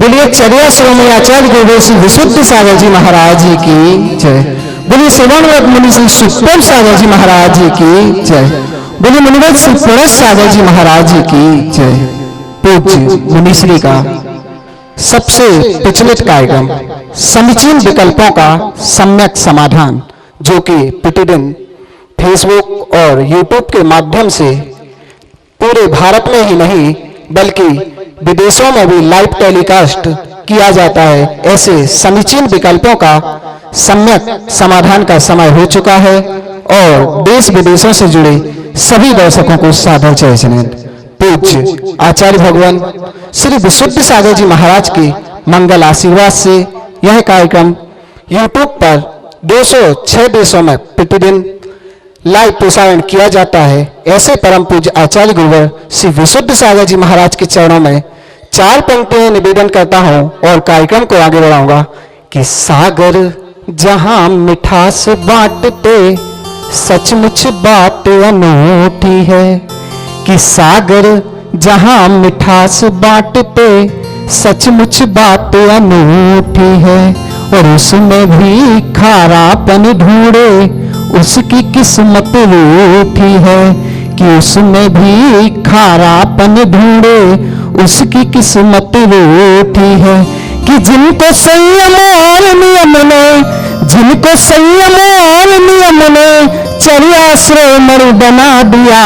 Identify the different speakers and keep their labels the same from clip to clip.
Speaker 1: बोलिए चर्या श्रोमणी आचार्य गुरुदेव श्री विशुद्ध सागर जी महाराज जी की जय। बोलिए सेवानवत मुनि श्री सुखदेव सागर जी महाराज जी की जय। बोलिए मुनिवत श्री पुरस सागर जी महाराज जी की जय। पूज्य मुनिश्री का सबसे प्रचलित कार्यक्रम समीचीन विकल्पों का सम्यक समाधान, जो कि प्रतिदिन फेसबुक और यूट्यूब के माध्यम से पूरे भारत में ही नहीं बल्कि विदेशों में भी लाइव टेलीकास्ट किया जाता है, ऐसे समीचीन विकल्पों का सम्यक समाधान का समय हो चुका है और देश विदेशों से जुड़े सभी दर्शकों को सादर जय जनेन्द्र। पूज्य आचार्य भगवान श्री विशुद्ध सागर जी महाराज के मंगल आशीर्वाद से यह कार्यक्रम यूट्यूब पर 206 देशों में प्रतिदिन लाइव प्रसारण किया जाता है। ऐसे परम पूज्य आचार्य गुरुवर श्री विशुद्ध सागर जी महाराज के चरणों में 4 पंक्तियां निवेदन करता हूं और कार्यक्रम को आगे बढ़ाऊंगा कि सागर जहां मिठास बांटते सचमुच बात अनूठी है, कि सागर जहां मिठास बांटते सचमुच बात अनूठी है, और उसमें भी खारापन ढूंढे उसकी किस्मत रूठी है, कि उसमें भी खारापन ढूंढे उसकी किस्मत रूठी है, कि जिनको संयम और नियम ने, जिनको संयम और नियम ने चर्या श्रोमणि बना दिया,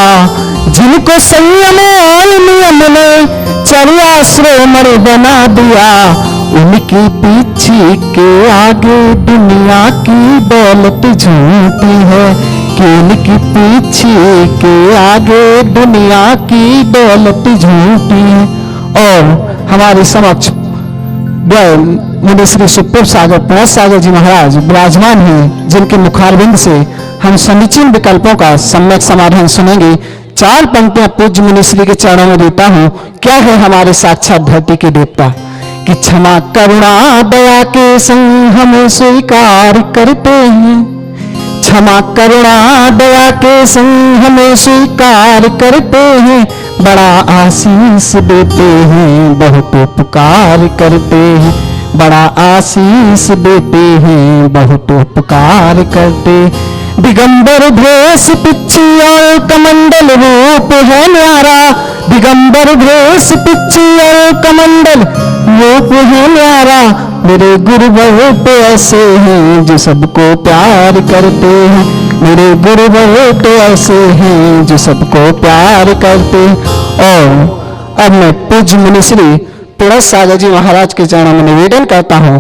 Speaker 1: जिनको संयम और नियम ने चर्या श्रोमणि बना दिया, उनकी पीछे के आगे दुनिया की दौलत झूठी है, कि उनकी पीछे के आगे दुनिया की दौलत झूठी है। और हमारे समक्ष मुनि श्री सुखदेव सागर पुरस सागर जी महाराज विराजमान हैं, जिनके मुखारविंद से हम समीचीन विकल्पों का सम्यक समाधान सुनेंगे। 4 पंक्तियां पूज्य मुनिश्री के चरणों में देता हूं। क्या है हमारे साक्षात धरती के देवता, कि क्षमा करुणा दया के संग हमें स्वीकार करते हैं, क्षमा करुणा दया के संग हमें स्वीकार करते हैं, बड़ा आशीष देते हैं बहुत उपकार करते हैं, बड़ा आशीष देते हैं बहुत उपकार करते। दिगंबर भेष पिच्ची और कमंडल रूप है न्यारा, दिगंबर भेष पिच्ची और कमंडल रूप है न्यारा, मेरे गुरुवर तो ऐसे हैं जो सबको प्यार करते हैं, मेरे गुरुवर तो ऐसे हैं जो सबको प्यार करते हैं। और अब मैं पूज्य मुनिश्री पुरस सागर जी महाराज के चरणों में निवेदन करता हूं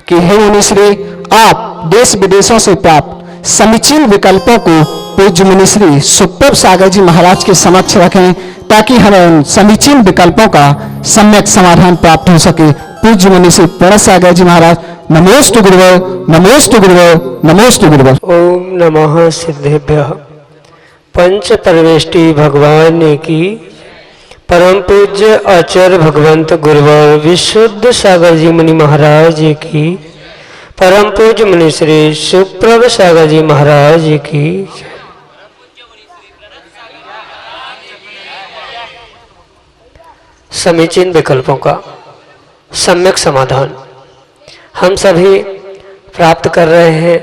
Speaker 1: कि हे मुनिश्री, आप देश विदेशों से प्राप्त समीचीन विकल्पों को पूज्य मुनिश्री सुखदेव सागर जी महाराज के समक्ष रखें, ताकि हमें उन समीचीन विकल्पों का सम्यक समाधान प्राप्त हो सके। पूज्य मुनिश्री पुरस सागर जी महाराज, नमोस्तु गुरुदेव, नमोस्तु गुरुदेव, नमोस्तु गुरुदेव।
Speaker 2: ओम नमः सिद्धेभ्यः। पंच परमेष्टि भगवान की परम पूज्य आचार्य भगवंत गुरुवर विशुद्ध सागर जी मुनि महाराज जी की, परम पूज्य मुनि श्री सुप्रभ सागर जी महाराज जी की। समीचीन विकल्पों का सम्यक समाधान हम सभी प्राप्त कर रहे हैं।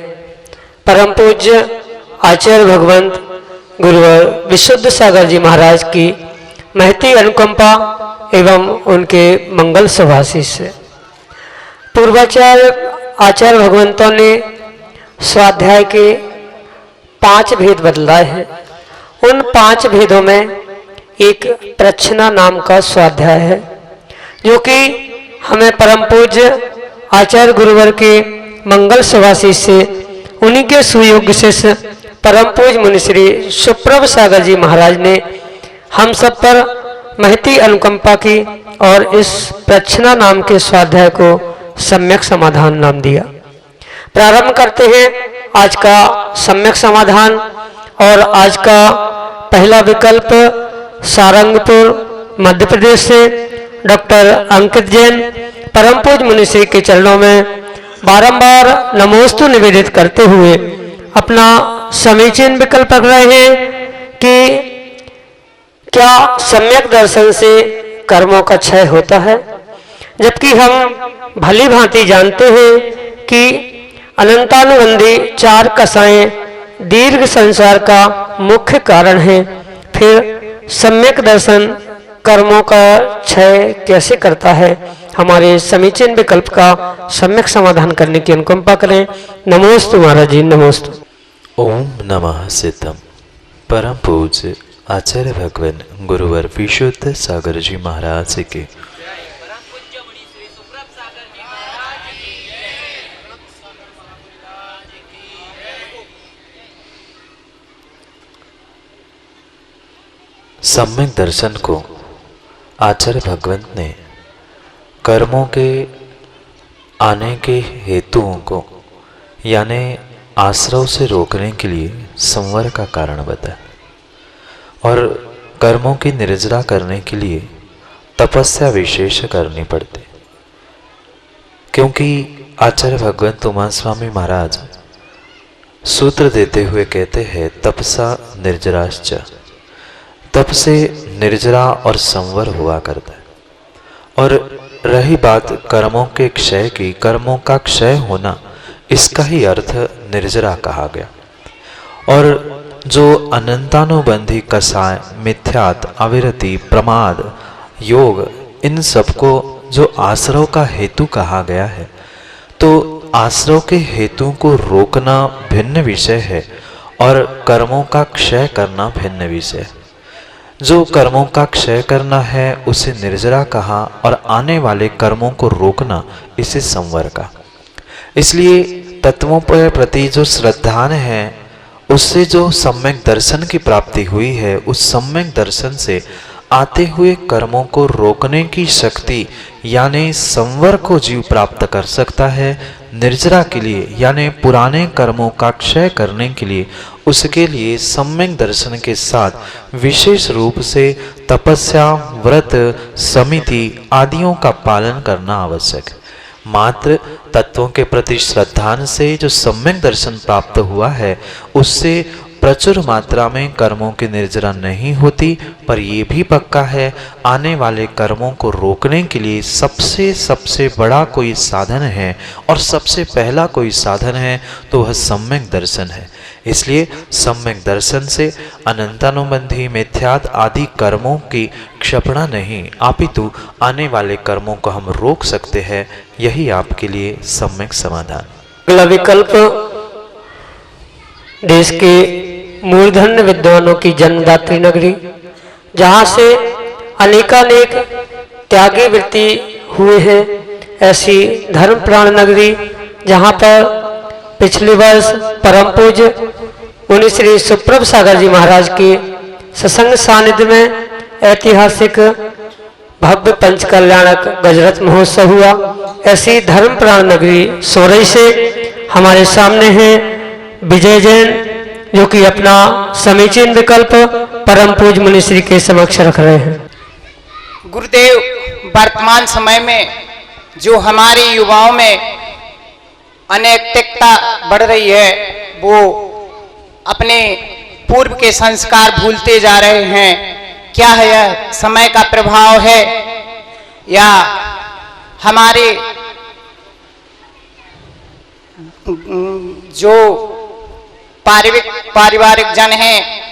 Speaker 2: परम पूज्य आचार्य भगवंत गुरुवर विशुद्ध सागर जी महाराज की महती अनुकंपा एवं उनके मंगल सुभाषिष से पूर्वाचार्य आचार्य भगवंतों ने स्वाध्याय के 5 भेद बदलाए हैं। उन 5 भेदों में एक प्रच्छना नाम का स्वाध्याय है, जो कि हमें परम पूज्य आचार्य गुरुवर के मंगल सुभाषिष से उन्हीं के सुयोग्य शिष्य परम पूज्य मुनिश्री सुप्रभ सागर जी महाराज ने हम सब पर महती अनुकंपा की और इस प्रच्छना नाम के स्वाध्याय को सम्यक समाधान नाम दिया। प्रारंभ करते हैं आज का सम्यक समाधान। और आज का पहला विकल्प सारंगपुर मध्य प्रदेश से डॉक्टर अंकित जैन परम पूज्य मुनिश्री के चरणों में बारंबार नमोस्तु निवेदित करते हुए अपना समीचीन विकल्प रख रहे हैं कि क्या सम्यक दर्शन से कर्मों का क्षय होता है। जबकि हम भली भांति जानते हैं कि अनंतानुबंधी चार कसाएं दीर्घ संसार का मुख्य कारण है। फिर सम्यक दर्शन कर्मों का क्षय कैसे करता है? हमारे समीचीन विकल्प का सम्यक समाधान करने की अनुकंपा करें। नमोस्तु महाराज जी, नमोस्तु।
Speaker 3: ओम नमः सिद्धम। परम पूज्य आचार्य भगवान गुरुवर विशुद्ध सागर जी महाराज के सम्यक दर्शन को आचार्य भगवंत ने कर्मों के आने के हेतुओं को यानी आश्रव से रोकने के लिए संवर का कारण बताया और कर्मों की निर्जरा करने के लिए तपस्या विशेष करनी पड़ती, क्योंकि आचार्य भगवंत उमा स्वामी महाराज सूत्र देते हुए कहते हैं तपसा निर्जराश्च, तप से निर्जरा और संवर हुआ करता है। और रही बात कर्मों के क्षय की, कर्मों का क्षय होना इसका ही अर्थ निर्जरा कहा गया। और जो अनंतानुबंधी कसाय, मिथ्यात, अविरति, प्रमाद, योग, इन सबको जो आश्रव का हेतु कहा गया है, तो आश्रव के हेतु को रोकना भिन्न विषय है और कर्मों का क्षय करना भिन्न विषय है। जो कर्मों का क्षय करना है उसे निर्जरा कहा और आने वाले कर्मों को रोकना इसे संवर का। इसलिए तत्वों पर प्रति जो श्रद्धान है उससे जो सम्यक दर्शन की प्राप्ति हुई है, उस सम्यक दर्शन से आते हुए कर्मों को रोकने की शक्ति यानी संवर को जीव प्राप्त कर सकता है। निर्जरा के लिए यानी पुराने कर्मों का क्षय करने के लिए उसके लिए सम्यक दर्शन के साथ विशेष रूप से तपस्या, व्रत, समिति आदियों का पालन करना आवश्यक है। मात्र तत्वों के प्रति श्रद्धान से जो सम्यक दर्शन प्राप्त हुआ है उससे प्रचुर मात्रा में कर्मों की निर्जरा नहीं होती, पर यह भी पक्का है आने वाले कर्मों को रोकने के लिए सबसे बड़ा कोई साधन है और सबसे पहला कोई साधन है तो वह सम्यक दर्शन है। इसलिए सम्यक दर्शन से अनंतानुबंधी मिथ्यात आदि कर्मों की क्षपणा नहीं, अपितु आने वाले कर्मों को हम रोक सकते हैं। यही आपके लिए सम्यक समाधान।
Speaker 2: अगला विकल्प देश के मूर्धन्य विद्वानों की जन्मदात्री नगरी, जहाँ से अनेकानेक त्यागी वृत्ति हुए हैं, ऐसी धर्म प्राण नगरी जहाँ पर पिछले वर्ष परम पूज्य मुनि श्री सुप्रभ सागर जी महाराज के सत्संग सानिध्य में ऐतिहासिक भव्य पंच कल्याणक गजरथ महोत्सव हुआ। ऐसी धर्म प्राण नगरी सोरई से हमारे सामने है विजय जैन, जो कि अपना समीचीन विकल्प परम पूज्य मुनि श्री के समक्ष रख रहे हैं।
Speaker 4: गुरुदेव, वर्तमान समय में जो हमारे युवाओं में अनैतिकता बढ़ रही है, वो अपने पूर्व के संस्कार भूलते जा रहे हैं। क्या है यह समय का प्रभाव है या हमारे जो पारिवारिक जन हैं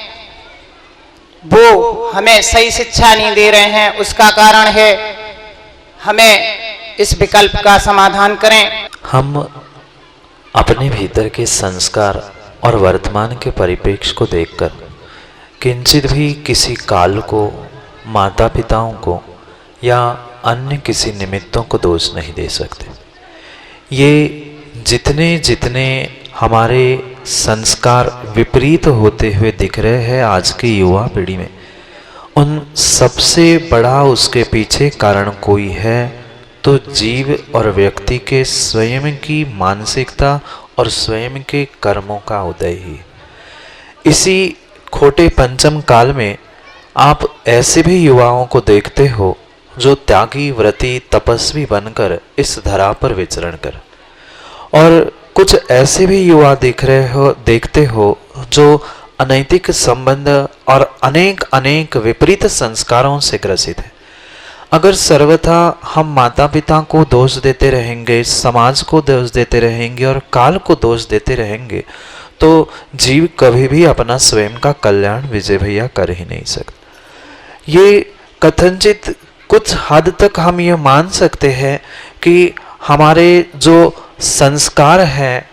Speaker 4: वो हमें सही शिक्षा नहीं दे रहे हैं? उसका कारण है, हमें इस विकल्प का समाधान करें।
Speaker 3: हम अपने भीतर के संस्कार और वर्तमान के परिप्रेक्ष्य को देखकर किंचित भी किसी काल को, माता पिताओं को या अन्य किसी निमित्तों को दोष नहीं दे सकते। ये जितने हमारे संस्कार विपरीत होते हुए दिख रहे हैं आज की युवा पीढ़ी में, उन सबसे बड़ा उसके पीछे कारण कोई है तो जीव और व्यक्ति के स्वयं की मानसिकता और स्वयं के कर्मों का उदय ही। इसी खोटे पंचम काल में आप ऐसे भी युवाओं को देखते हो जो त्यागी, व्रती, तपस्वी बनकर इस धरा पर विचरण कर, और कुछ ऐसे भी युवा देखते हो जो अनैतिक संबंध और अनेक विपरीत संस्कारों से ग्रसित है। अगर सर्वथा हम माता पिता को दोष देते रहेंगे, समाज को दोष देते रहेंगे और काल को दोष देते रहेंगे, तो जीव कभी भी अपना स्वयं का कल्याण विजय भैया कर ही नहीं सकता। ये कथनचित कुछ हद तक हम ये मान सकते हैं कि हमारे जो संस्कार हैं,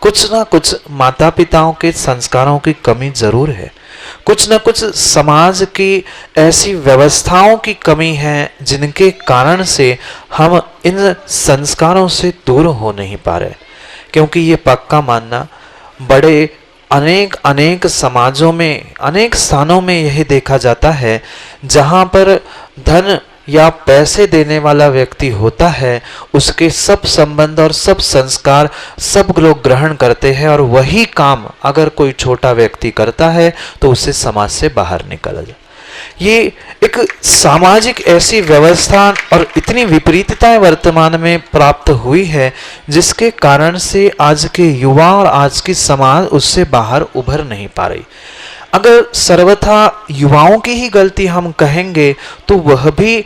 Speaker 3: कुछ ना कुछ माता पिताओं के संस्कारों की कमी जरूर है, कुछ ना कुछ समाज की ऐसी व्यवस्थाओं की कमी है जिनके कारण से हम इन संस्कारों से दूर हो नहीं पा रहे। क्योंकि ये पक्का मानना, बड़े अनेक समाजों में, अनेक स्थानों में यही देखा जाता है, जहाँ पर धन या पैसे देने वाला व्यक्ति होता है, उसके सब संबंध और सब संस्कार सब लोग ग्रहण करते हैं, और वही काम अगर कोई छोटा व्यक्ति करता है तो उसे समाज से बाहर निकाला जाए। ये एक सामाजिक ऐसी व्यवस्था और इतनी विपरीतताएं वर्तमान में प्राप्त हुई है, जिसके कारण से आज के युवा और आज की समाज उससे बाहर उभर नहीं पा रही। अगर सर्वथा युवाओं की ही गलती हम कहेंगे तो वह भी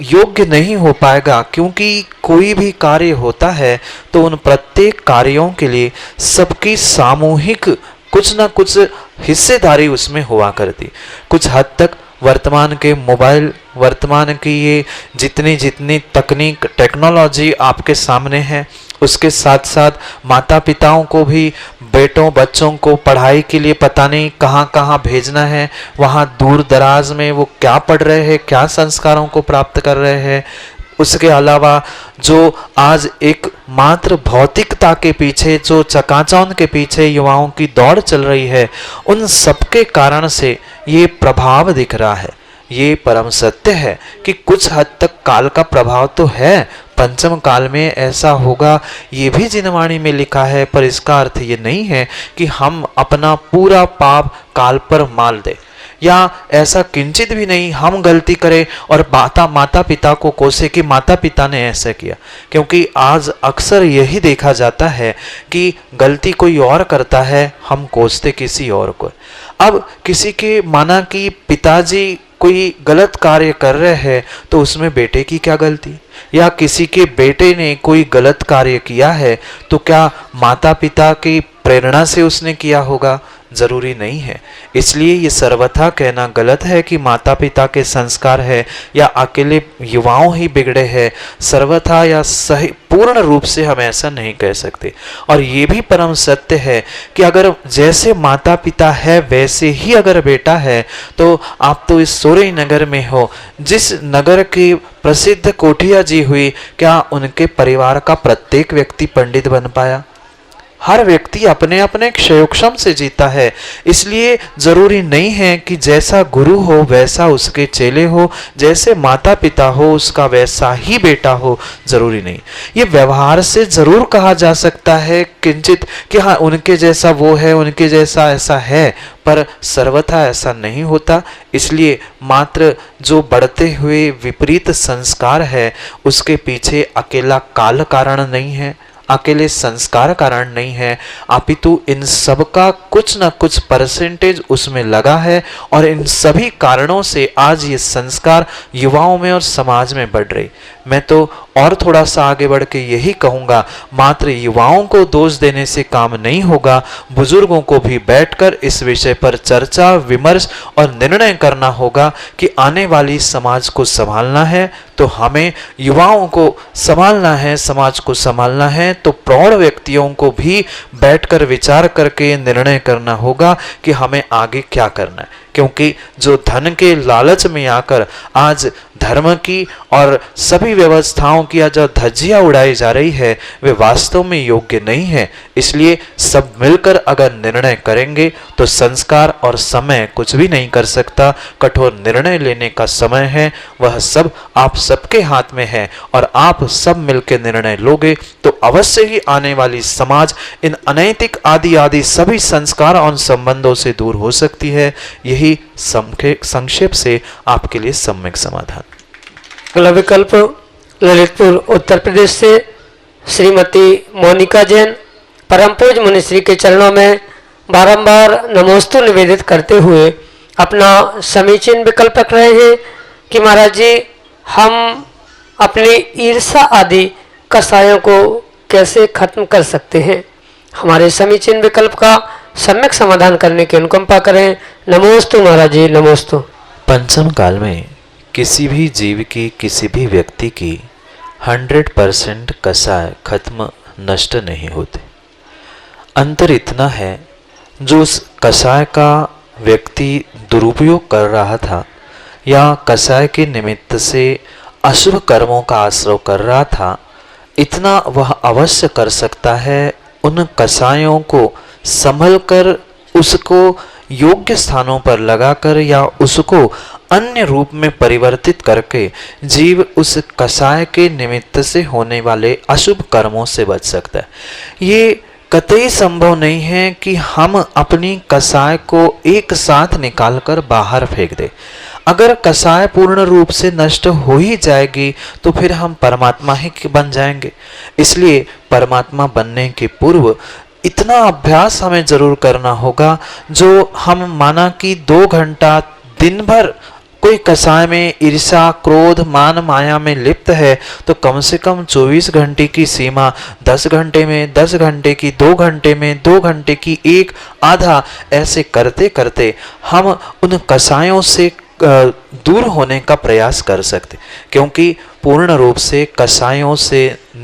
Speaker 3: योग्य नहीं हो पाएगा, क्योंकि कोई भी कार्य होता है तो उन प्रत्येक कार्यों के लिए सबकी सामूहिक कुछ ना कुछ हिस्सेदारी उसमें हुआ करती। कुछ हद तक वर्तमान के मोबाइल, वर्तमान की ये जितनी तकनीक टेक्नोलॉजी आपके सामने है, उसके साथ साथ माता पिताओं को भी बेटों बच्चों को पढ़ाई के लिए पता नहीं कहाँ कहाँ भेजना है, वहाँ दूर दराज में वो क्या पढ़ रहे हैं, क्या संस्कारों को प्राप्त कर रहे हैं। उसके अलावा जो आज एक मात्र भौतिकता के पीछे, जो चकाचौंध के पीछे युवाओं की दौड़ चल रही है, उन सबके कारण से ये प्रभाव दिख रहा है। ये परम सत्य है कि कुछ हद तक काल का प्रभाव तो है, पंचम काल में ऐसा होगा ये भी जिनवाणी में लिखा है, पर इसका अर्थ ये नहीं है कि हम अपना पूरा पाप काल पर माल दें, या ऐसा किंचित भी नहीं हम गलती करें और माता पिता को कोसे कि माता पिता ने ऐसा किया। क्योंकि आज अक्सर यही देखा जाता है कि गलती कोई और करता है, हम कोसते किसी और को। अब किसी के माना कि पिताजी कोई गलत कार्य कर रहे हैं तो उसमें बेटे की क्या गलती, या किसी के बेटे ने कोई गलत कार्य किया है तो क्या माता पिता की प्रेरणा से उसने किया होगा? जरूरी नहीं है। इसलिए ये सर्वथा कहना गलत है कि माता पिता के संस्कार है या अकेले युवाओं ही बिगड़े हैं, सर्वथा या सही पूर्ण रूप से हम ऐसा नहीं कह सकते। और ये भी परम सत्य है कि अगर जैसे माता पिता है वैसे ही अगर बेटा है, तो आप तो इस सोरई नगर में हो, जिस नगर की प्रसिद्ध कोठिया जी हुई, क्या उनके परिवार का प्रत्येक व्यक्ति पंडित बन पाया? हर व्यक्ति अपने अपने क्षयोक्षम से जीता है। इसलिए जरूरी नहीं है कि जैसा गुरु हो वैसा उसके चेले हो, जैसे माता पिता हो उसका वैसा ही बेटा हो, जरूरी नहीं। ये व्यवहार से जरूर कहा जा सकता है किंचित कि हाँ उनके जैसा वो है, उनके जैसा ऐसा है, पर सर्वथा ऐसा नहीं होता। इसलिए मात्र जो बढ़ते हुए विपरीत संस्कार है उसके पीछे अकेला काल कारण नहीं है, अकेले संस्कार कारण नहीं है, अपितु इन सब का कुछ न कुछ परसेंटेज उसमें लगा है, और इन सभी कारणों से आज ये संस्कार युवाओं में और समाज में बढ़ रही। मैं तो और थोड़ा सा आगे बढ़ के यही कहूँगा, मात्र युवाओं को दोष देने से काम नहीं होगा, बुजुर्गों को भी बैठकर इस विषय पर चर्चा विमर्श और निर्णय करना होगा कि आने वाली समाज को संभालना है तो हमें युवाओं को संभालना है, समाज को संभालना है तो प्रौढ़ व्यक्तियों को भी बैठकर विचार करके निर्णय करना होगा कि हमें आगे क्या करना है। क्योंकि जो धन के लालच में आकर आज धर्म की और सभी व्यवस्थाओं की जो धज्जियां उड़ाई जा रही है वे वास्तव में योग्य नहीं है। इसलिए सब मिलकर अगर निर्णय करेंगे तो संस्कार और समय कुछ भी नहीं कर सकता। कठोर निर्णय लेने का समय है, वह सब आप सबके हाथ में है, और आप सब मिलकर निर्णय लोगे तो अवश्य ही आने वाली समाज इन अनैतिक आदि सभी संस्कार और संबंधों से दूर हो सकती है। यही संक्षेप से आपके लिए सम्यक समाधान।
Speaker 2: अगला विकल्प ललितपुर उत्तर प्रदेश से श्रीमती मोनिका जैन परम पूज्य मुनिश्री के चरणों में बारंबार नमोस्तु निवेदित करते हुए अपना समीचीन विकल्प रख रहे हैं कि महाराज जी हम अपनी ईर्ष्या आदि कसायों को कैसे खत्म कर सकते हैं? हमारे समीचीन विकल्प का सम्यक समाधान करने की अनुकंपा करें। नमोस्तु महाराज जी, नमोस्तु।
Speaker 3: पंचम काल में किसी भी जीव की, किसी भी व्यक्ति की 100% कसाय खत्म नष्ट नहीं होते। अंतर इतना है, जो उस कसाय का व्यक्ति दुरुपयोग कर रहा था या कसाय के निमित्त से अशुभ कर्मों का आश्रय कर रहा था, इतना वह अवश्य कर सकता है। उन कसायों को संभल कर उसको योग्य स्थानों पर लगाकर या उसको अन्य रूप में परिवर्तित करके जीव उस कसाय के निमित्त से होने वाले अशुभ कर्मों से बच सकता है। ये कतई संभव नहीं है कि हम अपनी कसाय को एक साथ निकालकर बाहर फेंक दें। अगर कसाय पूर्ण रूप से नष्ट हो ही जाएगी तो फिर हम परमात्मा ही बन जाएंगे। इसलिए परमात्मा बनने के पूर्व इतना अभ्यास हमें जरूर करना होगा। जो हम माना कि 2 घंटा दिन भर कोई कसाय में ईर्ष्या, क्रोध, मान, माया में लिप्त है, तो कम से कम 24 घंटे की सीमा 10 घंटे में, 10 घंटे की 2 घंटे में, 2 घंटे की 1 आधा, ऐसे करते करते हम उन कसायों से दूर होने का प्रयास कर सकते। क्योंकि पूर्ण रूप से कसायों से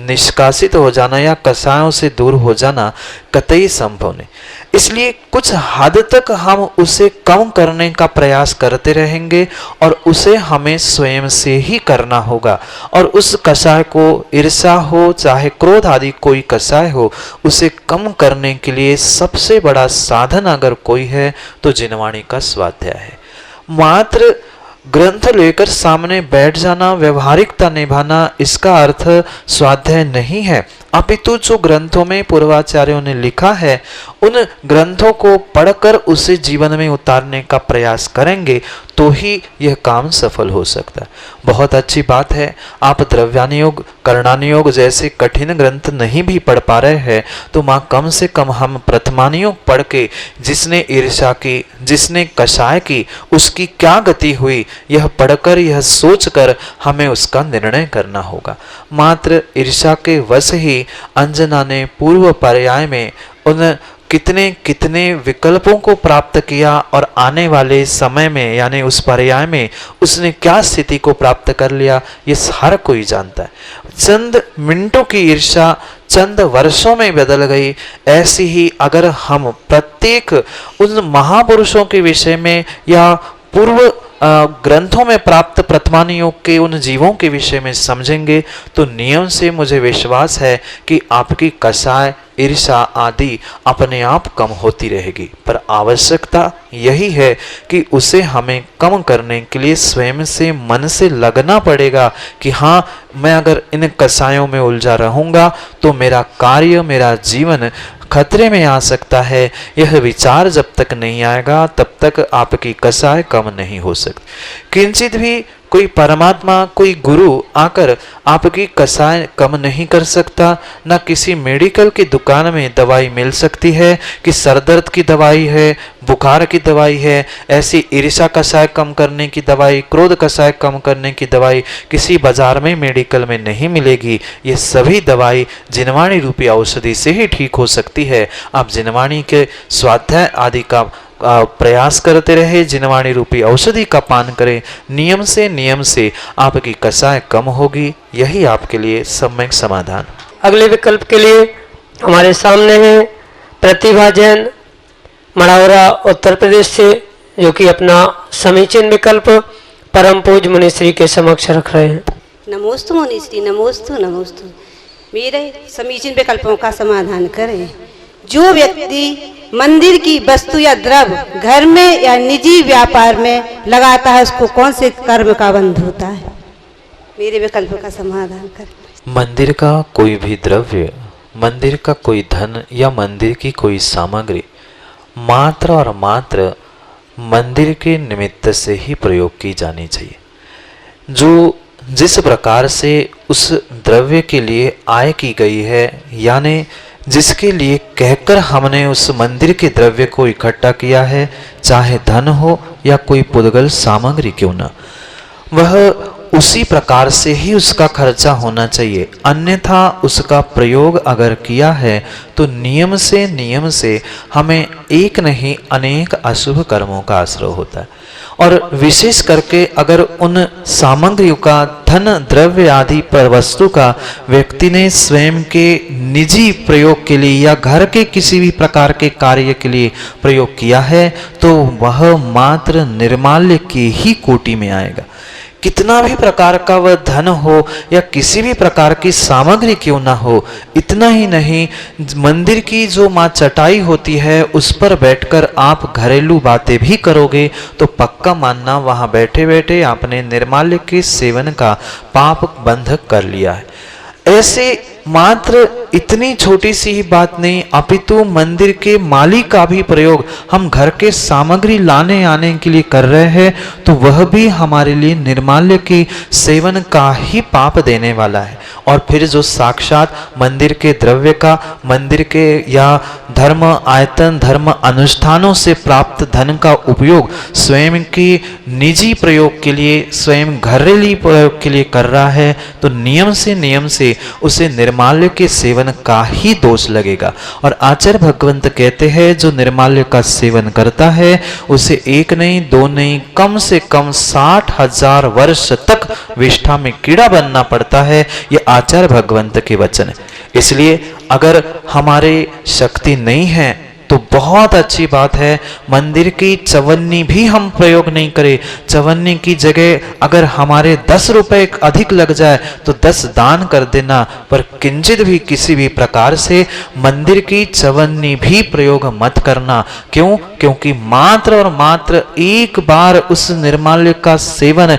Speaker 3: निष्कासित हो जाना या कसायों से दूर हो जाना कतई संभव नहीं। इसलिए कुछ हद तक हम उसे कम करने का प्रयास करते रहेंगे और उसे हमें स्वयं से ही करना होगा। और उस कसाय को, ईर्ष्या हो चाहे क्रोध आदि कोई कसाय हो, उसे कम करने के लिए सबसे बड़ा साधन अगर कोई है तो जिनवाणी का स्वाध्याय है। मात्र ग्रंथ लेकर सामने बैठ जाना, व्यवहारिकता निभाना, इसका अर्थ स्वाध्याय नहीं है। अपितु जो ग्रंथों में पूर्वाचार्यों ने लिखा है, उन ग्रंथों को पढ़कर उसे जीवन में उतारने का प्रयास करेंगे तो ही यह काम सफल हो सकता है। बहुत अच्छी बात है, आप द्रव्यानुयोग, कर्णानुयोग जैसे कठिन ग्रंथ नहीं भी पढ़ पा रहे हैं तो माँ कम से कम हम प्रथमानुयोग पढ़ के जिसने ईर्ष्या की, जिसने कषाय की, उसकी क्या गति हुई, यह पढ़कर, यह सोचकर हमें उसका निर्णय करना होगा। मात्र ईर्ष्या के वश ही अंजना ने पूर्व पर्याय में उन कितने कितने विकल्पों को प्राप्त किया और आने वाले समय में यानी उस पर्याय में उसने क्या स्थिति को प्राप्त कर लिया, ये हर कोई जानता है। चंद मिनटों की ईर्ष्या चंद वर्षों में बदल गई। ऐसी ही अगर हम प्रत्येक उन महापुरुषों के विषय में या पूर्व ग्रंथों में प्राप्त प्रथमानुयोग के उन जीवों के विषय में समझेंगे तो नियम से मुझे विश्वास है कि आपकी कषाय, ईर्ष्या आदि अपने आप कम होती रहेगी। पर आवश्यकता यही है कि उसे हमें कम करने के लिए स्वयं से, मन से लगना पड़ेगा कि हाँ, मैं अगर इन कषायों में उलझा रहूंगा तो मेरा कार्य, मेरा जीवन खतरे में आ सकता है। यह विचार जब तक नहीं आएगा तब तक आपकी कषाय कम नहीं हो सकती। किंचित भी कोई परमात्मा, कोई गुरु आकर आपकी कषाय कम नहीं कर सकता। न किसी मेडिकल की दुकान में दवाई मिल सकती है कि सरदर्द की दवाई है, बुखार की दवाई है, ऐसी ईर्ष्या कषाय कम करने की दवाई, क्रोध कषाय कम करने की दवाई किसी बाजार में, मेडिकल में नहीं मिलेगी। ये सभी दवाई जिनवाणी रूपी औषधि से ही ठीक हो सकती है। आप जिनवाणी के स्वाध्याय आदि का प्रयास करते रहे, जिनवाणी रूपी औषधि का पान करें। नियम से आपकी कषाय कम होगी। यही आपके लिए सम्यक समाधान।
Speaker 2: अगले विकल्प के लिए हमारे सामने है प्रतिभा जैन, मढ़ौरा, उत्तर प्रदेश से, जो कि अपना समीचीन विकल्प परम पूज्य मुनिश्री के समक्ष रख रहे हैं।
Speaker 5: नमोस्तु मुनिश्री, नमोस्तु नमोस्तु। मेरे समीचीन विकल्पों का समाधान करें। जो व्यक्ति मंदिर की वस्तु या द्रव्य घर में या निजी व्यापार में लगाता है, उसको कौन से कर्म का बंध होता है? मेरे विकल्प का समाधान करें।
Speaker 3: मंदिर का कोई भी द्रव्य, मंदिर का कोई धन या मंदिर की कोई सामग्री मात्र और मात्र मंदिर के निमित्त से ही प्रयोग की जानी चाहिए। जो जिस प्रकार से उस द्रव्य के लिए आय की गई है, यानी जिसके लिए कहकर हमने उस मंदिर के द्रव्य को इकट्ठा किया है, चाहे धन हो या कोई पुद्गल सामग्री क्यों ना, वह उसी प्रकार से ही उसका खर्चा होना चाहिए, अन्यथा उसका प्रयोग अगर किया है तो नियम से हमें एक नहीं अनेक अशुभ कर्मों का आश्रय होता है। और विशेष करके अगर उन सामग्रियों का, धन द्रव्य आदि पर वस्तु का व्यक्ति ने स्वयं के निजी प्रयोग के लिए या घर के किसी भी प्रकार के कार्य के लिए प्रयोग किया है तो वह मात्र निर्माल्य की ही कोटि में आएगा। कितना भी प्रकार का वह धन हो या किसी भी प्रकार की सामग्री क्यों ना हो, इतना ही नहीं, मंदिर की जो माँ चटाई होती है उस पर बैठकर आप घरेलू बातें भी करोगे तो पक्का मानना वहां बैठे बैठे आपने निर्माल्य के सेवन का पाप बंध कर लिया है। ऐसे मात्र इतनी छोटी सी ही बात नहीं, अपितु मंदिर के माली का भी प्रयोग हम घर के सामग्री लाने आने के लिए कर रहे हैं तो वह भी हमारे लिए निर्माल्य के सेवन का ही पाप देने वाला है। और फिर जो साक्षात मंदिर के द्रव्य का, मंदिर के या धर्म आयतन, धर्म अनुष्ठानों से प्राप्त धन का उपयोग स्वयं के निजी प्रयोग के लिए, स्वयं घरेलू प्रयोग के लिए कर रहा है तो नियम से उसे निर्माल्य के सेवन का ही दोष लगेगा। और आचार्य भगवंत कहते हैं जो निर्माल्य का सेवन करता है उसे एक नहीं, दो नहीं, कम से कम 60,000 वर्ष तक विष्ठा में कीड़ा बनना पड़ता है। ये आचार्य भगवंत के वचन है। इसलिए अगर हमारे शक्ति नहीं है तो बहुत अच्छी बात है मंदिर की चवन्नी भी हम प्रयोग नहीं करें। चवन्नी की जगह अगर हमारे 10 रुपए अधिक लग जाए तो 10 दान कर देना, पर किंचित भी किसी भी प्रकार से मंदिर की चवन्नी भी प्रयोग मत करना। क्यों? क्योंकि मात्र और मात्र एक बार उस निर्माल्य का सेवन,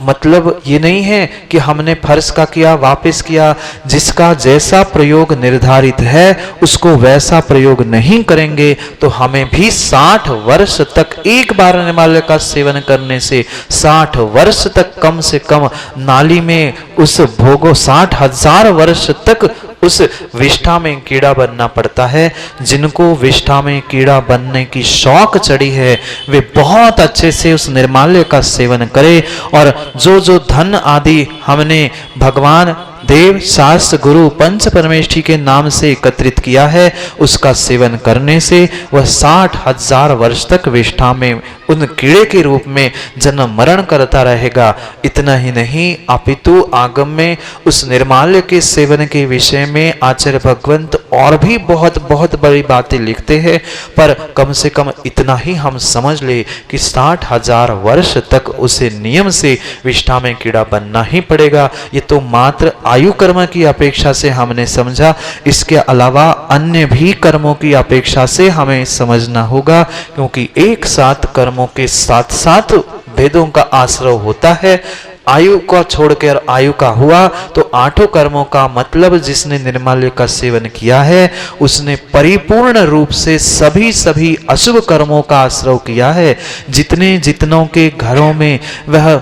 Speaker 3: मतलब ये नहीं है कि हमने फर्श का किया वापस किया, जिसका जैसा प्रयोग निर्धारित है उसको वैसा प्रयोग नहीं करेंगे तो हमें भी 60 वर्ष तक, एक बार निर्माल्य का सेवन करने से 60 वर्ष तक कम से कम नाली में उस भोगो 60,000 वर्ष तक उस विष्ठा में कीड़ा बनना पड़ता है। जिनको विष्ठा में कीड़ा बनने की शौक चढ़ी है वे बहुत अच्छे से उस निर्माल्य का सेवन करें और जो जो धन आदि हमने भगवान देव शास्त्र गुरु पंच परमेष्ठी के नाम से एकत्रित किया है उसका सेवन करने से वह 60,000 वर्ष तक विष्ठा में उन कीड़े के रूप में जन्म मरण करता रहेगा। इतना ही नहीं, अपितु आगम में उस निर्माल्य के सेवन के विषय में आचार्य भगवंत और भी बहुत बड़ी बातें लिखते हैं, पर कम से कम इतना ही हम समझ ले कि 60,000 वर्ष तक उसे नियम से विष्ठा में कीड़ा बनना ही पड़ेगा। ये तो मात्र आयु कर्म की अपेक्षा से हमने समझा, इसके अलावा अन्य भी कर्मों की अपेक्षा से हमें समझना होगा, क्योंकि एक साथ कर्मों के साथ साथ भेदों का आश्रय होता है। आयु को छोड़कर आयु का हुआ तो 8 कर्मों का मतलब जिसने निर्माल्य का सेवन किया है उसने परिपूर्ण रूप से सभी अशुभ कर्मों का आश्रय किया है। जितनों के घरों में वह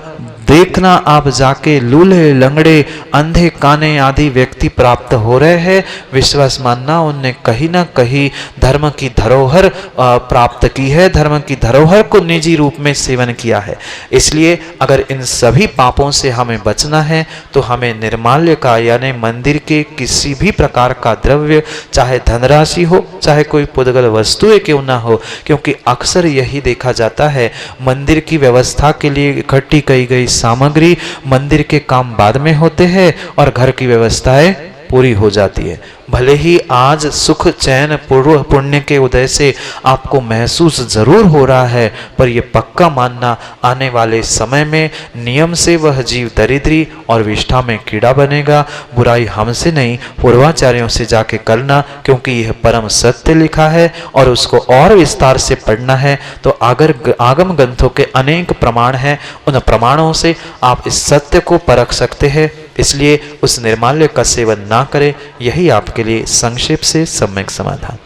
Speaker 3: देखना आप जाके लूले लंगड़े अंधे काने आदि व्यक्ति प्राप्त हो रहे हैं, विश्वास मानना उनने कहीं ना कहीं धर्म की धरोहर प्राप्त की है, धर्म की धरोहर को निजी रूप में सेवन किया है। इसलिए अगर इन सभी पापों से हमें बचना है तो हमें निर्माल्य का यानी मंदिर के किसी भी प्रकार का द्रव्य, चाहे धनराशि हो चाहे कोई पुद्गल वस्तुएं क्यों ना हो, क्योंकि अक्सर यही देखा जाता है मंदिर की व्यवस्था के लिए इकट्ठी की गई सामग्री मंदिर के काम बाद में होते हैं और घर की व्यवस्थाएं पूरी हो जाती है। भले ही आज सुख चैन पूर्व पुण्य के उदय से आपको महसूस जरूर हो रहा है, पर यह पक्का मानना आने वाले समय में नियम से वह जीव दरिद्री और विष्ठा में कीड़ा बनेगा। बुराई हमसे नहीं पूर्वाचार्यों से जाके करना, क्योंकि यह परम सत्य लिखा है और उसको और विस्तार से पढ़ना है तो अगर आगम ग्रंथों के अनेक प्रमाण हैं, उन प्रमाणों से आप इस सत्य को परख सकते हैं। इसलिए उस निर्माल्य का सेवन ना करें, यही आपके लिए संक्षेप से सम्यक समाधान।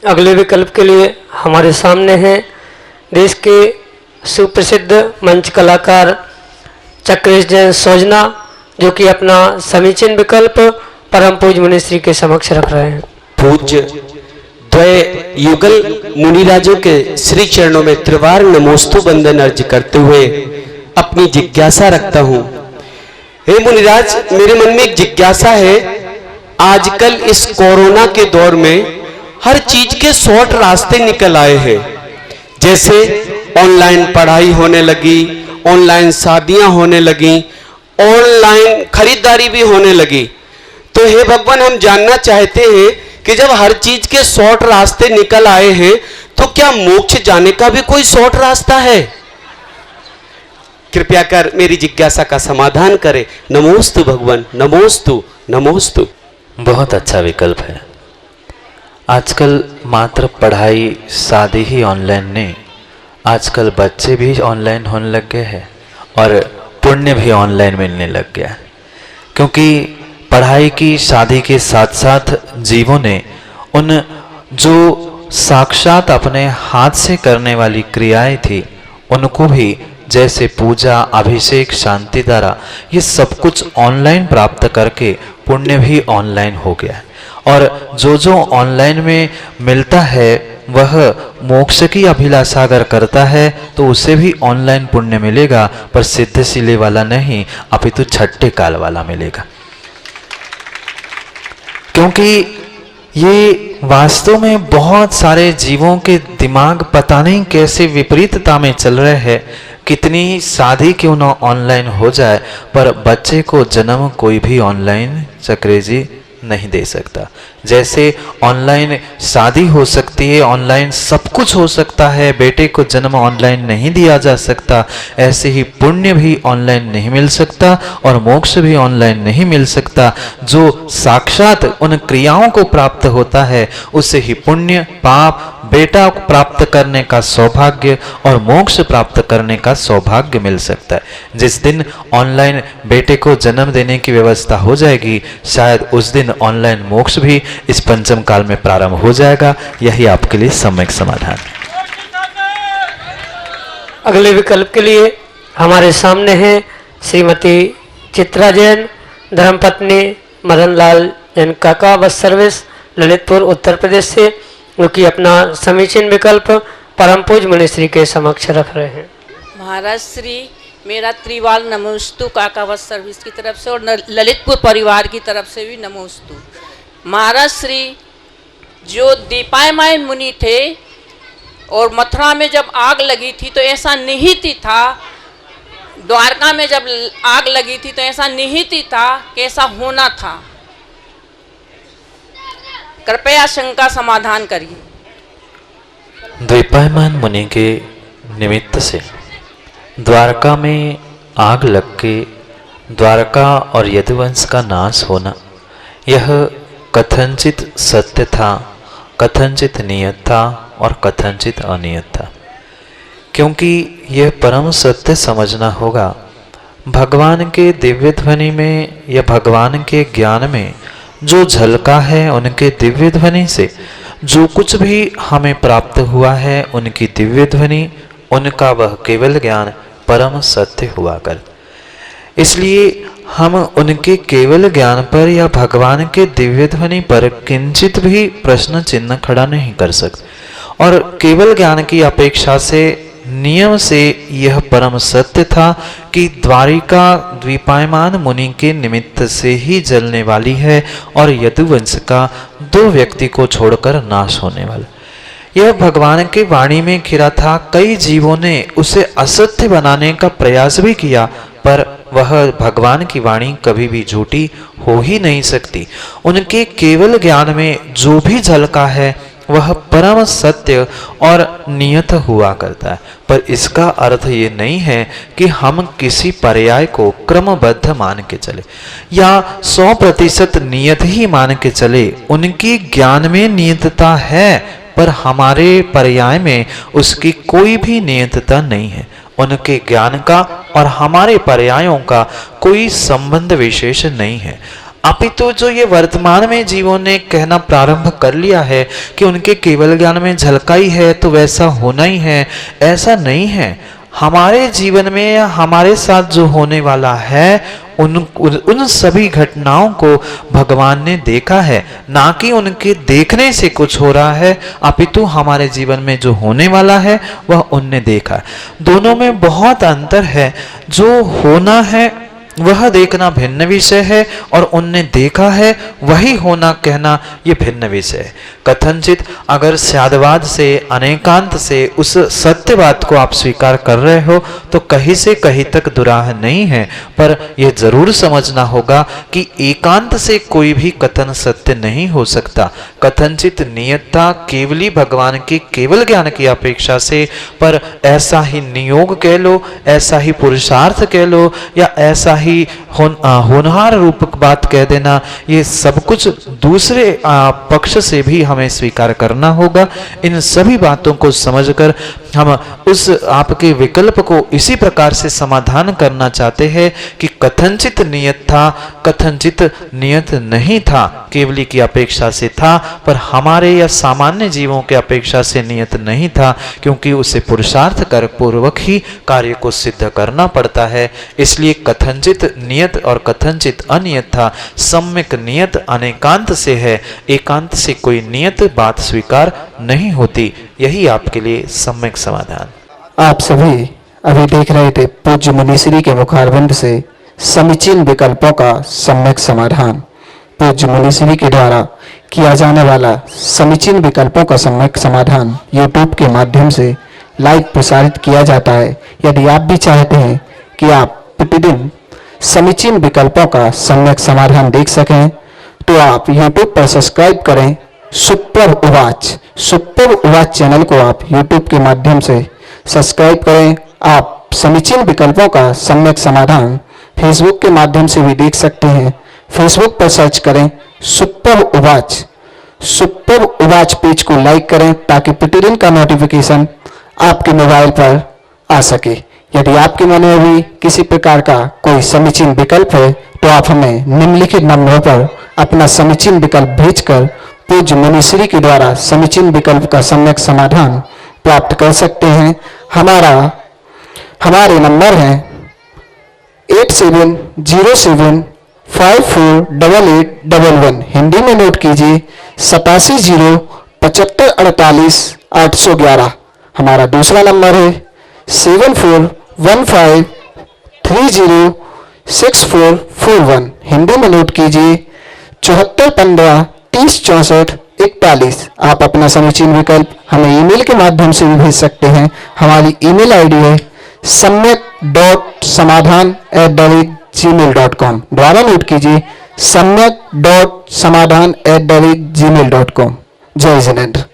Speaker 2: अगले विकल्प के लिए हमारे सामने हैं देश के सुप्रसिद्ध मंच कलाकार चक्रेश जैन सोजना, जो कि अपना समीचीन विकल्प परम पूज्य मुनिश्री के समक्ष रख रहे हैं।
Speaker 6: पूज्य द्वय युगल मुनिराजों के श्री चरणों में त्रिवार नमोस्तु बंदन अर्ज करते हुए अपनी जिज्ञासा रखता हूँ हे मुनिराज, मेरे मन में एक जिज्ञासा है। आजकल इस कोरोना के दौर में हर चीज के शॉर्ट रास्ते निकल आए हैं। जैसे ऑनलाइन पढ़ाई होने लगी, ऑनलाइन शादियां होने लगी, ऑनलाइन खरीदारी भी होने लगी। तो हे भगवान, हम जानना चाहते हैं कि जब हर चीज के शॉर्ट रास्ते निकल आए हैं तो क्या मोक्ष जाने का भी कोई शॉर्ट रास्ता है? कृपया कर मेरी जिज्ञासा का समाधान करे। नमोस्तु भगवान, नमोस्तु नमोस्तु।
Speaker 3: बहुत अच्छा विकल्प है। आजकल मात्र पढ़ाई शादी ही ऑनलाइन नहीं, आजकल बच्चे भी ऑनलाइन होने लग गए हैं और पुण्य भी ऑनलाइन मिलने लग गया है। क्योंकि पढ़ाई की शादी के साथ साथ जीवों ने उन जो साक्षात अपने हाथ से करने वाली क्रियाएं थी उनको भी, जैसे पूजा, अभिषेक, शांति धारा, ये सब कुछ ऑनलाइन प्राप्त करके पुण्य भी ऑनलाइन हो गया है। और जो ऑनलाइन में मिलता है वह मोक्ष की अभिलाषा अगर करता है तो उसे भी ऑनलाइन पुण्य मिलेगा, पर सिद्धशिले वाला नहीं, अपितु छठे काल वाला मिलेगा। क्योंकि ये वास्तव में बहुत सारे जीवों के दिमाग पता नहीं कैसे विपरीतता में चल रहे हैं। कितनी ही शादी क्यों ना ऑनलाइन हो जाए, पर बच्चे को जन्म कोई भी ऑनलाइन चक्रेजी नहीं दे सकता। जैसे ऑनलाइन शादी हो सकती है, ऑनलाइन सब कुछ हो सकता है, बेटे को जन्म ऑनलाइन नहीं दिया जा सकता, ऐसे ही पुण्य भी ऑनलाइन नहीं मिल सकता और मोक्ष भी ऑनलाइन नहीं मिल सकता। जो साक्षात उन क्रियाओं को प्राप्त होता है उससे ही पुण्य, पाप, बेटा प्राप्त करने का सौभाग्य और मोक्ष प्राप्त करने का सौभाग्य मिल सकता है। जिस दिन ऑनलाइन बेटे को जन्म देने की व्यवस्था हो जाएगी, शायद उस दिन ऑनलाइन मोक्ष भी इस पंचम काल में प्रारंभ हो जाएगा। यही आपके लिए सम्यक समाधान है।
Speaker 2: अगले विकल्प के लिए हमारे सामने है श्रीमती चित्रा जैन, धर्मपत्नी मदन लाल जैन काका, बस सर्विस, ललितपुर, उत्तर प्रदेश से, जो कि अपना समीचीन विकल्प परम पूज्य मुनिश्री के समक्ष रख रहे हैं।
Speaker 7: महाराज श्री, मेरा त्रिवाल नमोस्तु काका बस सर्विस की तरफ से और ललितपुर परिवार की तरफ से भी नमोस्तु। महाराज श्री, जो दीपायमान मुनि थे और मथुरा में जब आग लगी थी तो ऐसा निहित ही था, द्वारका में जब आग लगी थी तो ऐसा निहित ही था कि ऐसा होना था। कृपया शंका समाधान करिए।
Speaker 3: द्वीपायमान मुनि के निमित्त से द्वारका में आग लग के द्वारका और यदुवंश का नाश होना, यह कथनचित सत्य था, कथनचित नियत था और कथनचित अनियत था। क्योंकि यह परम सत्य समझना होगा, भगवान के दिव्य ध्वनि में या भगवान के ज्ञान में जो झलका है, उनके दिव्य ध्वनि से जो कुछ भी हमें प्राप्त हुआ है, उनकी दिव्य ध्वनि, उनका वह केवल ज्ञान परम सत्य हुआ कर। इसलिए हम उनके केवल ज्ञान पर या भगवान के दिव्य ध्वनि पर किंचित भी प्रश्न चिन्ह खड़ा नहीं कर सकते। और केवल ज्ञान की अपेक्षा से नियम से यह परम सत्य था कि द्वारिका द्वीपायमान मुनि के निमित्त से ही जलने वाली है और यदुवंश का 2 व्यक्ति को छोड़कर नाश होने वाला। यह भगवान की वाणी में घिरा था। कई जीवों ने उसे असत्य बनाने का प्रयास भी किया, पर वह भगवान की वाणी कभी भी झूठी हो ही नहीं सकती। उनके केवल ज्ञान में जो भी झलका है वह परम सत्य और नियत हुआ करता है। पर इसका अर्थ ये नहीं है कि हम किसी पर्याय को क्रमबद्ध मान के चले या 100% नियत ही मान के चले। उनकी ज्ञान में नियतता है, पर हमारे पर्याय में उसकी कोई भी नियतता नहीं है। उनके ज्ञान का और हमारे पर्यायों का कोई संबंध विशेष नहीं है। अपितु जो ये वर्तमान में जीवों ने कहना प्रारंभ कर लिया है कि उनके केवल ज्ञान में झलकाई है तो वैसा होना ही है, ऐसा नहीं है। हमारे जीवन में या हमारे साथ जो होने वाला है उन सभी घटनाओं को भगवान ने देखा है, ना कि उनके देखने से कुछ हो रहा है, अपितु हमारे जीवन में जो होने वाला है वह उनने देखा है। दोनों में बहुत अंतर है। जो होना है वह देखना भिन्न विषय है और उनने देखा है वही होना कहना ये भिन्न विषय है। कथनचित अगर स्यादवाद से अनेकांत से उस सत्यवाद को आप स्वीकार कर रहे हो तो कहीं से कहीं तक दुराह नहीं है, पर यह जरूर समझना होगा कि एकांत से कोई भी कथन सत्य नहीं हो सकता। कथनचित नियतता केवली भगवान के केवल ज्ञान की अपेक्षा से, पर ऐसा ही नियोग कह लो, ऐसा ही पुरुषार्थ कह लो या ऐसा ही होनहार रूपक बात कह देना, ये सब कुछ दूसरे पक्ष से भी हमें स्वीकार करना होगा। इन सभी बातों को समझकर हम उस आपके विकल्प को इसी प्रकार से समाधान करना चाहते हैं कि कथनचित नियत था, कथनचित नियत नहीं था, केवली की अपेक्षा से था, पर हमारे या सामान्य जीवों के अपेक्षा से नियत नहीं था, क्योंकि उसे पुरुषार्थ कर पूर्वक ही कार्य को सिद्ध करना पड़ता है। इसलिए कथनचित नियत और कथनचित अनियत था। सम्यक नियत अनेकांत से है, एकांत से कोई नियत बात स्वीकार नहीं होती। यही आपके लिए सम्यक समाधान।
Speaker 1: आप सभी अभी देख रहे थे पूज्य मुनिश्री के मुखारबिंद से समीचीन विकल्पों का सम्यक समाधान। पूज्य मुनिश्री के द्वारा किया जाने वाला समीचीन विकल्पों का सम्यक समाधान YouTube के माध्यम से लाइव प्रसारित किया जाता है। यदि आप भी चाहते हैं कि आप प्रतिदिन समीचीन विकल्पों का सम्यक समाधान देख सकें तो आप YouTube पर सब्सक्राइब करें सुपर उवाच चैनल को आप YouTube के माध्यम से सब्सक्राइब करें। आप समीचीन विकल्पों का सम्यक समाधान Facebook के माध्यम से भी देख सकते हैं। Facebook पर सर्च करें सुपर उवाच पेज को लाइक करें ताकि प्रतिदिन का नोटिफिकेशन आपके मोबाइल पर आ सके। यदि आपके मन में भी किसी प्रकार का कोई समीचीन विकल्प है तो आप हमें निम्नलिखित नंबरों पर अपना समीचीन विकल्प भेजकर पूज्य मुनिश्री के द्वारा समीचीन विकल्प का सम्यक समाधान प्राप्त कर सकते हैं। हमारे नंबर हैं 8707548811। हिंदी में नोट कीजिए 8705548811। हमारा दूसरा नंबर है 7415306441। हिंदी में नोट कीजिए 7415306441। आप अपना समीचीन विकल्प हमें ईमेल के माध्यम से भी भेज सकते हैं। हमारी ईमेल आईडी है samyak.samadhan@gmail.com। द्वारा नोट कीजिए samyak.samadhan@gmail.com। जय जिनेंद्र।